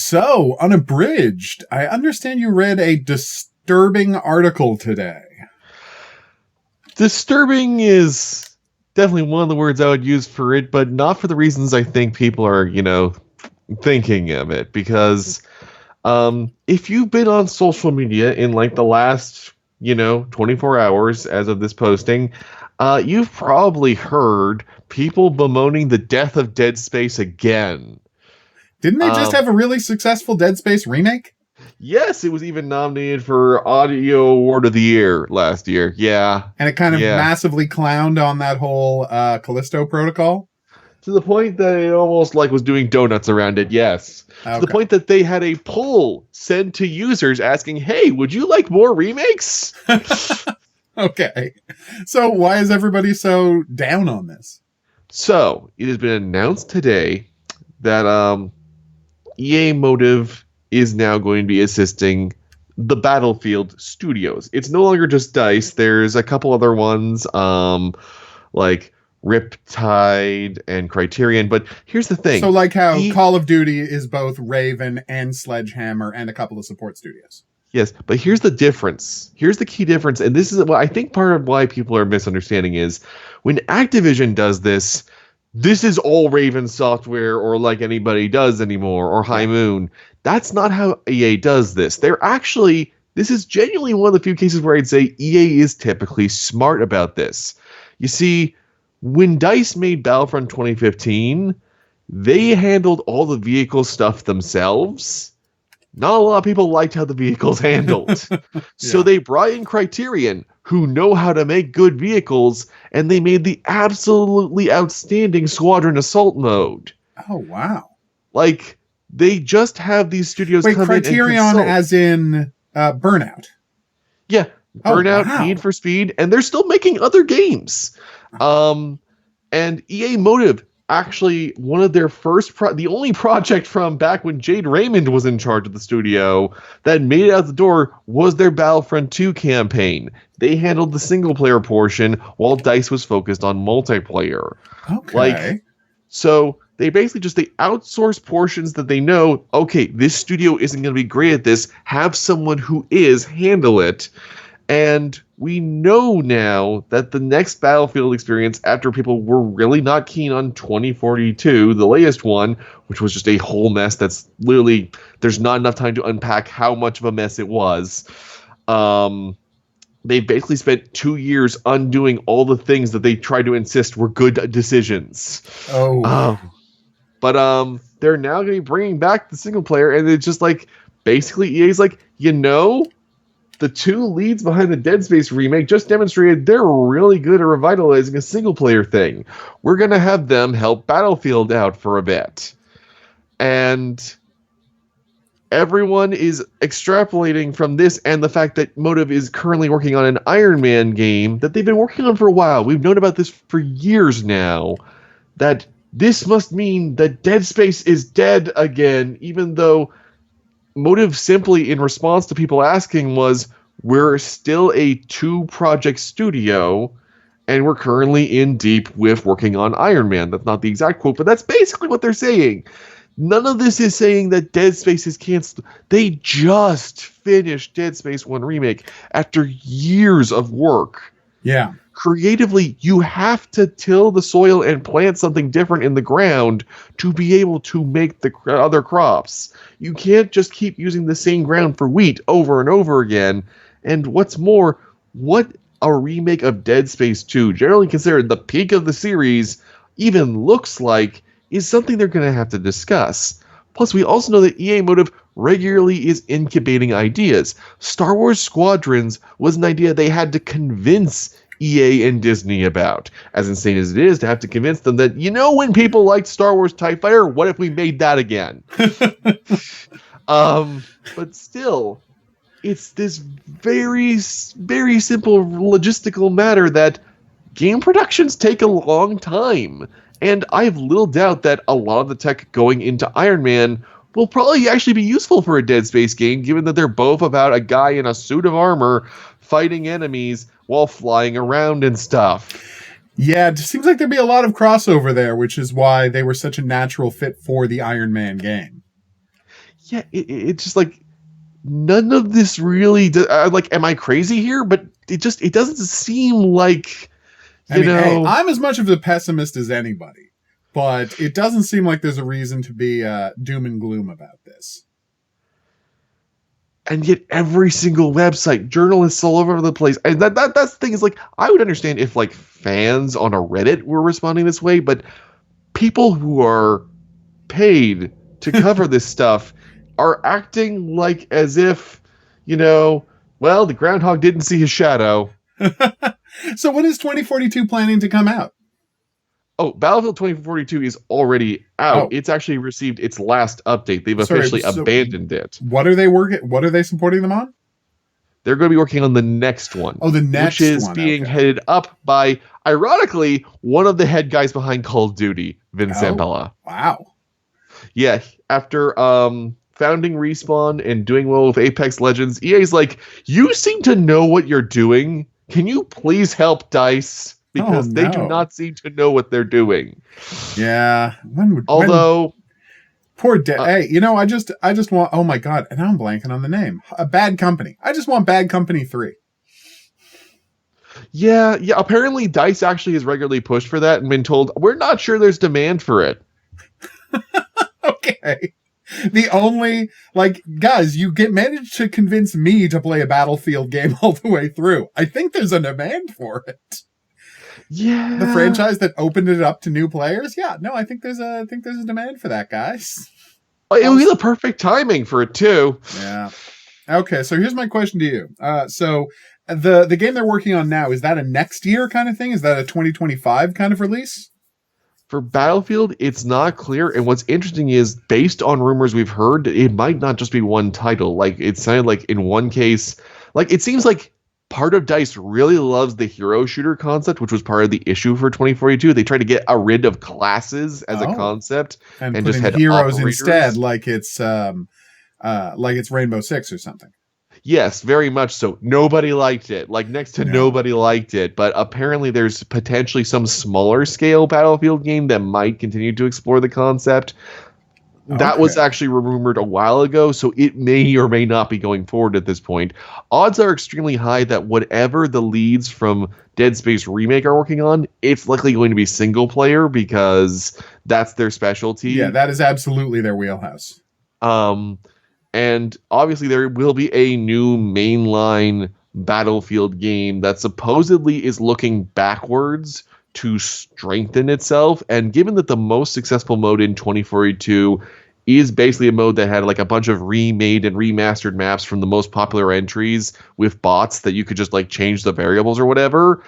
So, Unabridged, I understand you read a disturbing article today. Disturbing is definitely one of the words I would use for it, but not for the reasons I think people are, thinking of it. Because if you've been on social media in like the last, 24 hours as of this posting, you've probably heard people bemoaning the death of Dead Space again. Didn't they just have a really successful Dead Space remake? Yes, it was even nominated for Audio Award of the Year last year. Yeah. And it kind of massively clowned on that whole Callisto protocol? To the point that it almost was doing donuts around it, yes. Okay. To the point that they had a poll sent to users asking, hey, would you like more remakes? Okay. So why is everybody so down on this? So, it has been announced today that EA Motive is now going to be assisting the Battlefield studios. It's no longer just DICE. There's a couple other ones, like Riptide and Criterion. But here's the thing. So like how Call of Duty is both Raven and Sledgehammer and a couple of support studios. Yes, but here's the difference. Here's the key difference. And this is what I think part of why people are misunderstanding is when Activision does this, this is all Raven Software or like anybody does anymore, or High Moon. That's not how EA does this. This is genuinely one of the few cases where I'd say EA is typically smart about this. You see, when DICE made Battlefront 2015, they handled all the vehicle stuff themselves. Not a lot of people liked how the vehicles handled. So they brought in Criterion, who know how to make good vehicles, and they made the absolutely outstanding Squadron Assault mode. Oh, wow. They just have these studios come Criterion in and consult. As in Burnout. Yeah, Burnout, Need for Speed, and they're still making other games. And EA Motive, actually, one of their first, the only project from back when Jade Raymond was in charge of the studio that made it out the door was their Battlefront 2 campaign. They handled the single-player portion while DICE was focused on multiplayer. Okay. So they basically they outsource portions that they know, okay, this studio isn't going to be great at this, have someone who is handle it. And we know now that the next Battlefield experience, after people were really not keen on 2042, the latest one, which was just a whole mess that's literally, there's not enough time to unpack how much of a mess it was. They basically spent 2 years undoing all the things that they tried to insist were good decisions. But they're now going to be bringing back the single player, and it's just basically EA's the two leads behind the Dead Space remake just demonstrated they're really good at revitalizing a single-player thing. We're going to have them help Battlefield out for a bit. And everyone is extrapolating from this and the fact that Motive is currently working on an Iron Man game that they've been working on for a while. We've known about this for years now, that this must mean that Dead Space is dead again, even though Motive simply, in response to people asking, was, we're still a 2-project studio, and we're currently in deep with working on Iron Man. That's not the exact quote, but that's basically what they're saying. None of this is saying that Dead Space is canceled. They just finished Dead Space 1 Remake after years of work. Yeah. Creatively, you have to till the soil and plant something different in the ground to be able to make the other crops. You can't just keep using the same ground for wheat over and over again. And what's more, what a remake of Dead Space 2, generally considered the peak of the series, even looks like is something they're going to have to discuss. Plus, we also know that EA Motive regularly is incubating ideas. Star Wars Squadrons was an idea they had to convince EA and Disney about. As insane as it is to have to convince them that, when people liked Star Wars TIE Fighter, what if we made that again? But still, it's this very, very simple logistical matter that game productions take a long time. And I have little doubt that a lot of the tech going into Iron Man will probably actually be useful for a Dead Space game, given that they're both about a guy in a suit of armor fighting enemies while flying around and stuff. Yeah, it seems like there'd be a lot of crossover there, which is why they were such a natural fit for the Iron Man game. yeah, it's just like none of this really. Like, am I crazy here? But it doesn't seem like I mean, hey, I'm as much of a pessimist as anybody, but it doesn't seem like there's a reason to be doom and gloom about this. And yet every single website, journalists all over the place, and that's the thing is like I would understand if like fans on a Reddit were responding this way, but people who are paid to cover this stuff are acting like as if, well, the groundhog didn't see his shadow. So when is 2042 planning to come out? Oh, Battlefield 2042 is already out. Oh. It's actually received its last update. They've officially abandoned it. What are they supporting them on? They're going to be working on the next one. Oh, the next one. Which is one, being headed up by, ironically, one of the head guys behind Call of Duty, Vin Zampella. Wow. Yeah, after founding Respawn and doing well with Apex Legends, EA's like, you seem to know what you're doing. Can you please help DICE? Because they do not seem to know what they're doing. Yeah. Poor hey, I just want, oh my God, and I'm blanking on the name. A Bad Company. I just want Bad Company 3. Yeah, apparently DICE actually has regularly pushed for that and been told, we're not sure there's demand for it. Okay. The only, guys, you managed to convince me to play a Battlefield game all the way through. I think there's a demand for it. Yeah. The franchise that opened it up to new players? Yeah, no, I think there's a demand for that, guys. It would be the perfect timing for it too. Yeah. Okay, so here's my question to you. So the game they're working on now, is that a next year kind of thing? Is that a 2025 kind of release? For Battlefield, it's not clear. And what's interesting is, based on rumors we've heard, it might not just be one title. Like, it sounded like in one case, it seems like part of DICE really loves the hero shooter concept, which was part of the issue for 2042. They tried to get rid of classes as a concept and just had heroes operators instead, like it's Rainbow Six or something. Yes, very much so. Nobody liked it. Next to nobody liked it. But apparently there's potentially some smaller scale Battlefield game that might continue to explore the concept. That was actually rumored a while ago, so it may or may not be going forward at this point. Odds are extremely high that whatever the leads from Dead Space Remake are working on, it's likely going to be single player because that's their specialty. Yeah, that is absolutely their wheelhouse. And obviously there will be a new mainline Battlefield game that supposedly is looking backwards to strengthen itself. And given that the most successful mode in 2042 is basically a mode that had a bunch of remade and remastered maps from the most popular entries with bots that you could just change the variables or whatever.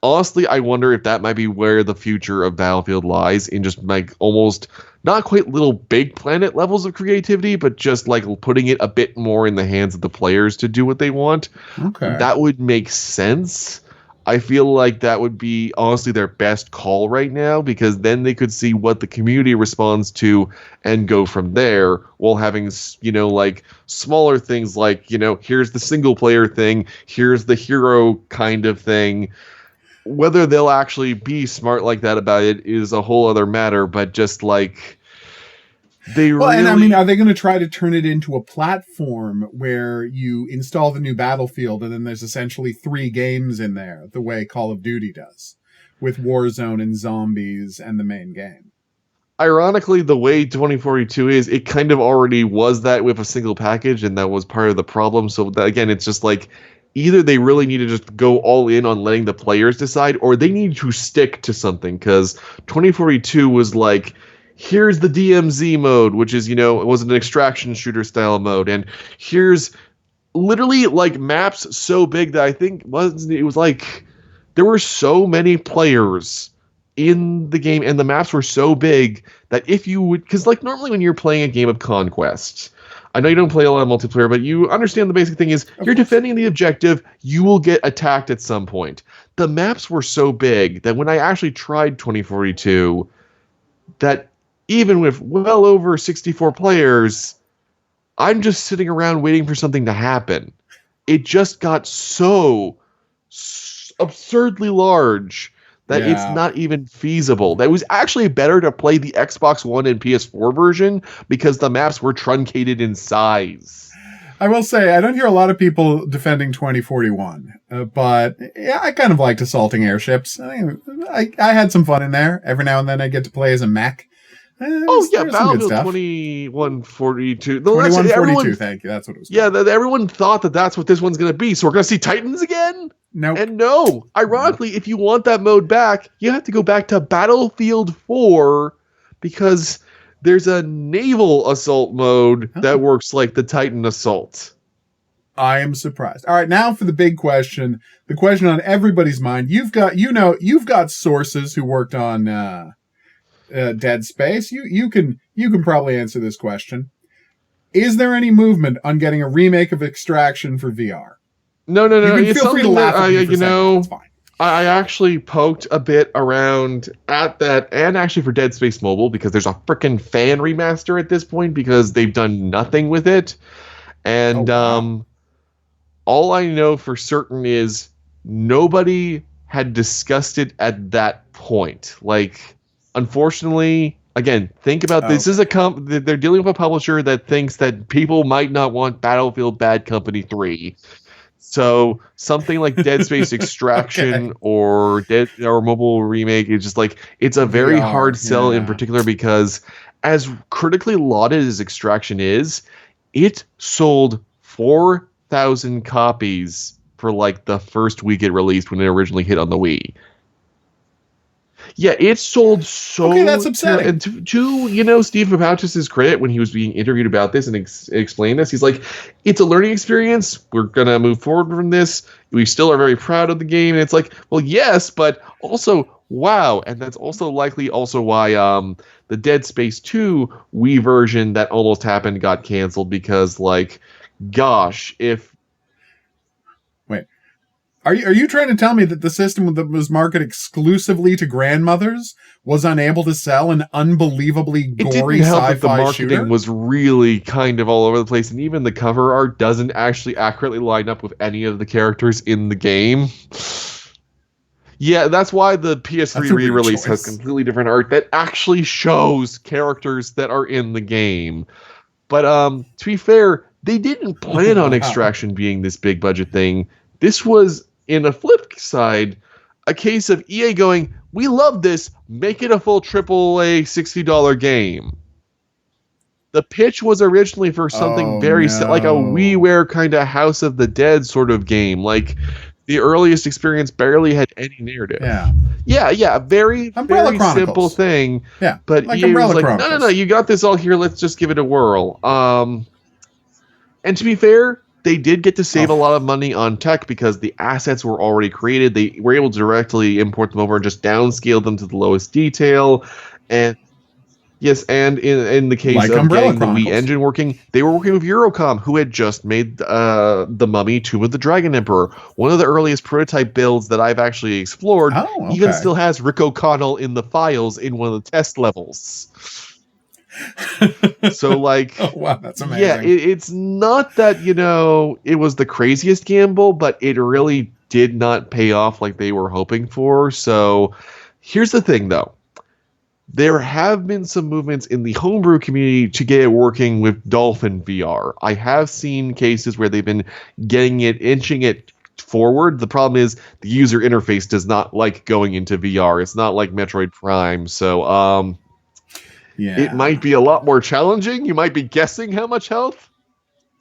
Honestly, I wonder if that might be where the future of Battlefield lies, in just almost not quite Little Big Planet levels of creativity, but just putting it a bit more in the hands of the players to do what they want. Okay. That would make sense. I feel like that would be honestly their best call right now, because then they could see what the community responds to and go from there, while having, smaller things here's the single player thing, here's the hero kind of thing. Whether they'll actually be smart like that about it is a whole other matter, but just and I mean, are they going to try to turn it into a platform where you install the new Battlefield and then there's essentially 3 games in there, the way Call of Duty does, with Warzone and Zombies and the main game? Ironically, the way 2042 is, it kind of already was that with a single package, and that was part of the problem. So again, it's just either they really need to just go all in on letting the players decide, or they need to stick to something, because 2042 was here's the DMZ mode, which is, it was an extraction shooter style mode, and here's literally maps so big that I think there were so many players in the game, and the maps were so big that if you would, because normally when you're playing a game of Conquest, I know you don't play a lot of multiplayer, but you understand the basic thing is you're defending the objective, you will get attacked at some point. The maps were so big that when I actually tried 2042, that even with well over 64 players, I'm just sitting around waiting for something to happen. It just got so absurdly large that it's Yeah. not even feasible. That it was actually better to play the Xbox One and PS4 version because the maps were truncated in size. I will say, I don't hear a lot of people defending 2041, but yeah, I kind of liked assaulting airships. I had some fun in there. Every now and then I get to play as a mech. Battlefield 2142. 2142, thank you. That's what it was called. Everyone thought that that's what this one's going to be. So we're going to see Titans again? Nope. And no, ironically, if you want that mode back, you have to go back to Battlefield 4 because there's a naval assault mode that works like the Titan assault. I am surprised. All right, now for the big question, the question on everybody's mind. You've got sources who worked on Dead Space. You can probably answer this question. Is there any movement on getting a remake of Extraction for VR? No. You can feel free to laugh at me for It's fine. I actually poked a bit around at that, and actually for Dead Space Mobile, because there's a freaking fan remaster at this point because they've done nothing with it. And all I know for certain is nobody had discussed it at that point. Like, unfortunately, again, think about this. This is they're dealing with a publisher that thinks that people might not want Battlefield Bad Company 3. So something like Dead Space Extraction or mobile remake is just like, it's a very hard sell in particular because as critically lauded as Extraction is, it sold 4,000 copies for like the first week it released when it originally hit on the Wii. Yeah, it sold so... Okay, that's upsetting. And to Steve Papouchis' credit, when he was being interviewed about this and explained this, he's like, it's a learning experience. We're going to move forward from this. We still are very proud of the game. And it's like, well, yes, but also, wow. And that's also likely also why the Dead Space 2 Wii version that almost happened got canceled because, like, gosh, if... Are you trying to tell me that the system that was marketed exclusively to grandmothers was unable to sell an unbelievably gory it didn't help sci-fi that the marketing shooter? was really kind of all over the place, and even the cover art doesn't actually accurately line up with any of the characters in the game. Yeah, that's why the PS3 re-release has completely different art that actually shows characters that are in the game. But to be fair, they didn't plan on Extraction being this big budget thing. This was, in a flip side, a case of EA going, we love this, make it a full AAA $60 game. The pitch was originally for something like a WiiWare kind of House of the Dead sort of game. Like, the earliest experience barely had any narrative. Yeah, very simple thing. Yeah, but like EA Umbrella was like, no, you got this all here, let's just give it a whirl. And to be fair, they did get to save a lot of money on tech because the assets were already created. They were able to directly import them over and just downscale them to the lowest detail. And yes, and in the case of getting the Wii engine working, they were working with Eurocom, who had just made The Mummy, Tomb of the Dragon Emperor. One of the earliest prototype builds that I've actually explored even still has Rick O'Connell in the files in one of the test levels. So, like, wow, that's amazing. Yeah, it's not that, it was the craziest gamble, but it really did not pay off like they were hoping for. So here's the thing, though. There have been some movements in the homebrew community to get it working with Dolphin VR. I have seen cases where they've been inching it forward. The problem is the user interface does not like going into VR. It's not like Metroid Prime. So, it might be a lot more challenging. You might be guessing how much health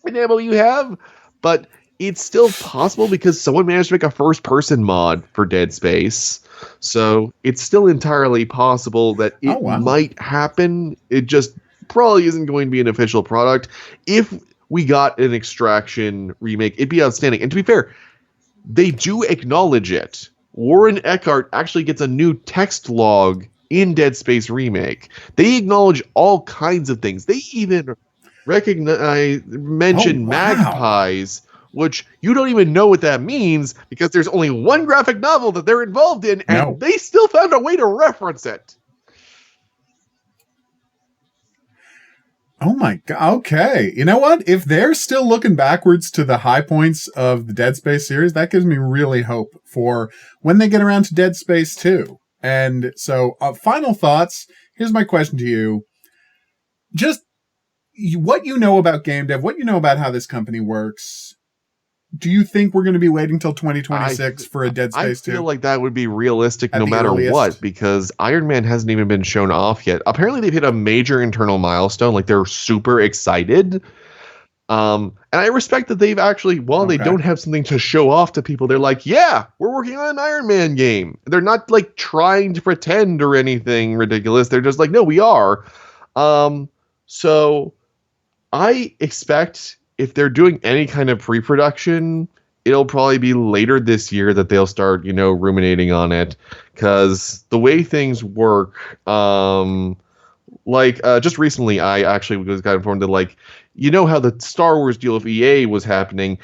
and ammo you have, but it's still possible because someone managed to make a first-person mod for Dead Space. So it's still entirely possible that it might happen. It just probably isn't going to be an official product. If we got an Extraction remake, it'd be outstanding. And to be fair, they do acknowledge it. Warren Eckhart actually gets a new text log in Dead Space Remake. They acknowledge all kinds of things. They even mention magpies, which you don't even know what that means because there's only one graphic novel that they're involved in, and they still found a way to reference it. Oh my god, okay. You know what? If they're still looking backwards to the high points of the Dead Space series, that gives me really hope for when they get around to Dead Space 2. And so, final thoughts. Here's my question to you. Just what you know about game dev, what you know about how this company works. Do you think we're going to be waiting till 2026 for a Dead Space 2? I feel like that would be realistic no matter earliest? what, because Iron Man hasn't even been shown off yet. Apparently, they've hit a major internal milestone. Like, they're super excited. And I respect that they've actually, while they don't have something to show off to people, they're like, yeah, we're working on an Iron Man game. They're not, like, trying to pretend or anything ridiculous. They're just like, no, we are. So I expect if they're doing any kind of pre-production, it'll probably be later this year that they'll start, ruminating on it. Because the way things work, just recently, I actually got informed that, like, how the Star Wars deal with EA was happening.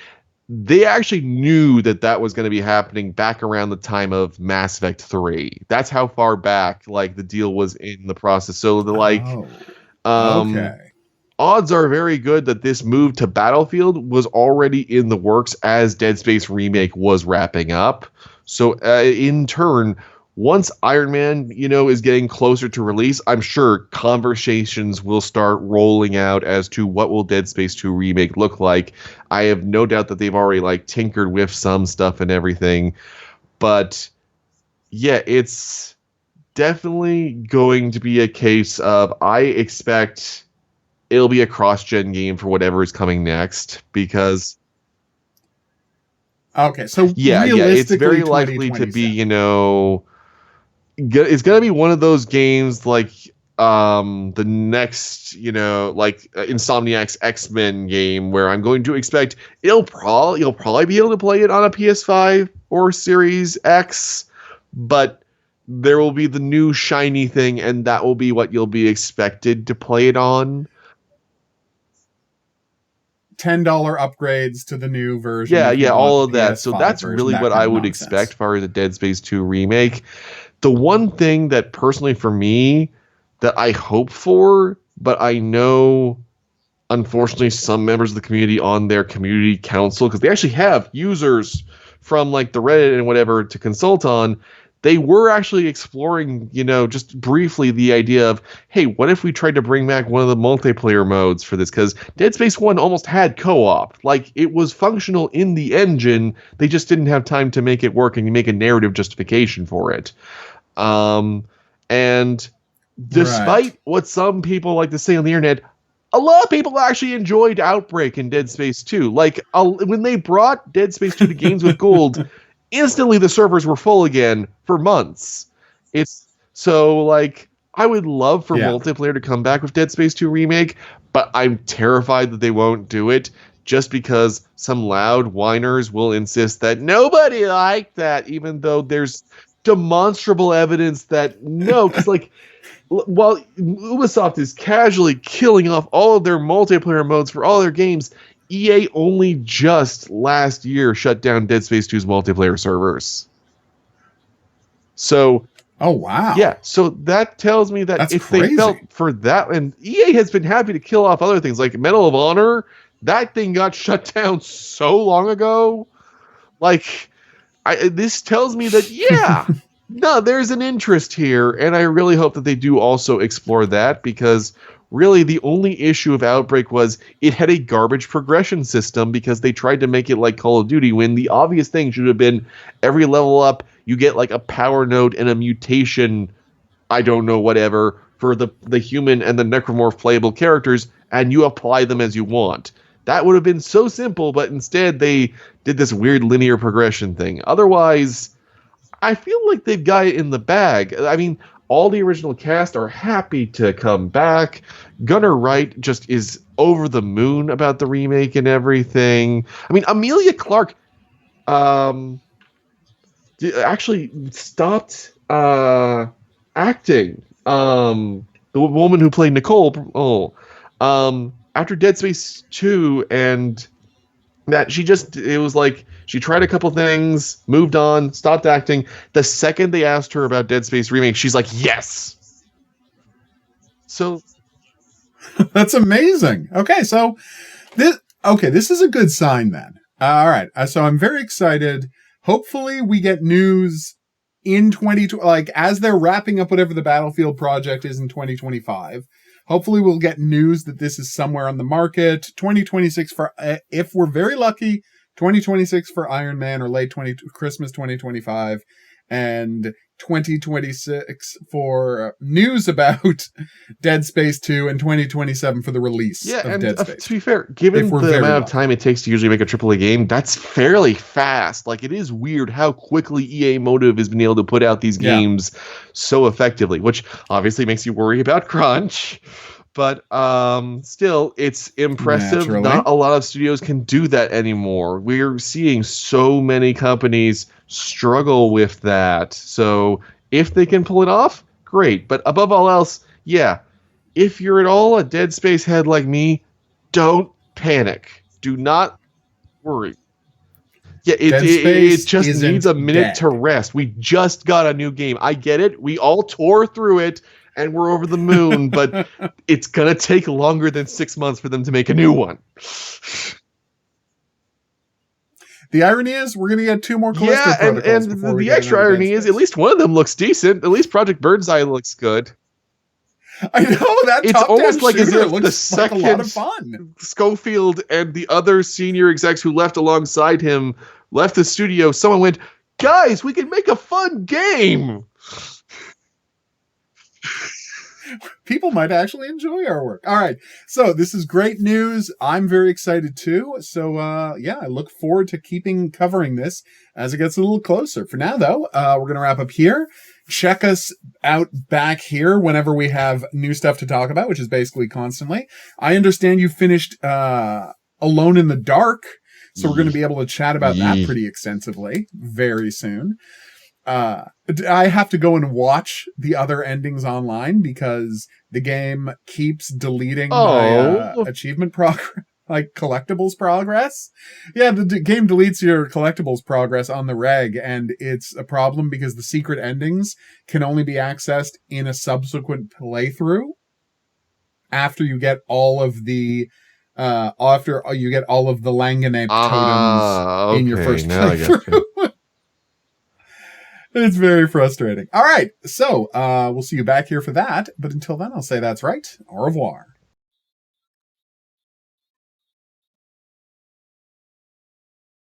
They actually knew that was going to be happening back around the time of Mass Effect 3. That's how far back, like, the deal was in the process. So, odds are very good that this move to Battlefield was already in the works as Dead Space Remake was wrapping up. So, in turn, once Iron Man, is getting closer to release, I'm sure conversations will start rolling out as to what will Dead Space 2 Remake look like. I have no doubt that they've already, like, tinkered with some stuff and everything. But, yeah, it's definitely going to be a case of, I expect it'll be a cross-gen game for whatever is coming next, because so it's very likely to be, it's gonna be one of those games like the next, Insomniac's X-Men game, where I'm going to expect you'll probably be able to play it on a PS5 or Series X, but there will be the new shiny thing, and that will be what you'll be expected to play it on. $10 upgrades to the new version. Yeah, all of that. So that's really what I would expect as far as a Dead Space 2 remake. The one thing that personally for me that I hope for, but I know unfortunately some members of the community on their community council, because they actually have users from, like, the Reddit and whatever to consult on, they were actually exploring, just briefly the idea of, hey, what if we tried to bring back one of the multiplayer modes for this? Because Dead Space 1 almost had co-op. Like, it was functional in the engine. They just didn't have time to make it work and make a narrative justification for it. And despite what some people like to say on the internet, a lot of people actually enjoyed Outbreak in Dead Space 2. Like, when they brought Dead Space 2 to Games with Gold, instantly the servers were full again for months. It's so, like, I would love for multiplayer to come back with Dead Space 2 Remake, but I'm terrified that they won't do it just because some loud whiners will insist that nobody liked that, even though there's demonstrable evidence that no, because, like, while Ubisoft is casually killing off all of their multiplayer modes for all their games, EA only just last year shut down Dead Space 2's multiplayer servers. So, oh wow, yeah. So that tells me that if they felt for that, and EA has been happy to kill off other things like Medal of Honor, that thing got shut down so long ago. Like, this tells me that no, there's an interest here, and I really hope that they do also explore that, because really the only issue of Outbreak was it had a garbage progression system because they tried to make it like Call of Duty, when the obvious thing should have been every level up you get, like, a power node and a mutation, I don't know, whatever, for the human and the necromorph playable characters, and you apply them as you want. That would have been so simple, but instead they did this weird linear progression thing. Otherwise, I feel like they've got it in the bag. I mean, all the original cast are happy to come back. Gunnar Wright just is over the moon about the remake and everything. I mean, Amelia Clark actually stopped acting. The woman who played Nicole, after Dead Space 2, and that it was like she tried a couple things, moved on, stopped acting. The second they asked her about Dead Space Remake, she's like, yes. So that's amazing. Okay, so this is a good sign then. All right, so I'm very excited. Hopefully we get news in as they're wrapping up whatever the Battlefield project is in 2025. Hopefully we'll get news that this is somewhere on the market. 2026 for, if we're very lucky, 2026 for Iron Man, or Christmas 2025, and 2026 for news about Dead Space 2, and 2027 for the release of Dead Space. To be fair, given the amount of time it takes to usually make a AAA game, that's fairly fast. Like, it is weird how quickly EA Motive has been able to put out these games so effectively, which obviously makes you worry about crunch. But still, it's impressive. Naturally. Not a lot of studios can do that anymore. We're seeing so many companies struggle with that. So if they can pull it off, great. But above all else, if you're at all a Dead Space head like me, don't panic. Do not worry. Yeah, it just needs a minute to rest. We just got a new game. I get it. We all tore through it. And we're over the moon, but it's going to take longer than 6 months for them to make a new one. The irony is, we're going to get 2 more Callisto protocols. And the extra irony is, at least one of them looks decent. At least Project Birdseye looks good. I know, that it's almost like as if the second like a lot of fun. Schofield and the other senior execs who left alongside him left the studio. Someone went, guys, we can make a fun game. People might actually enjoy our work. All right. So this is great news. I'm very excited too. So I look forward to covering this as it gets a little closer. For now, though, we're going to wrap up here. Check us out back here whenever we have new stuff to talk about, which is basically constantly. I understand you finished Alone in the Dark. So we're going to be able to chat about that pretty extensively very soon. I have to go and watch the other endings online because the game keeps deleting my achievement progress, like collectibles progress. Yeah, the game deletes your collectibles progress on the reg, and it's a problem because the secret endings can only be accessed in a subsequent playthrough after you get all of the Langenape totems in your first playthrough. It's very frustrating. All right. So, we'll see you back here for that. But until then, I'll say that's right. Au revoir.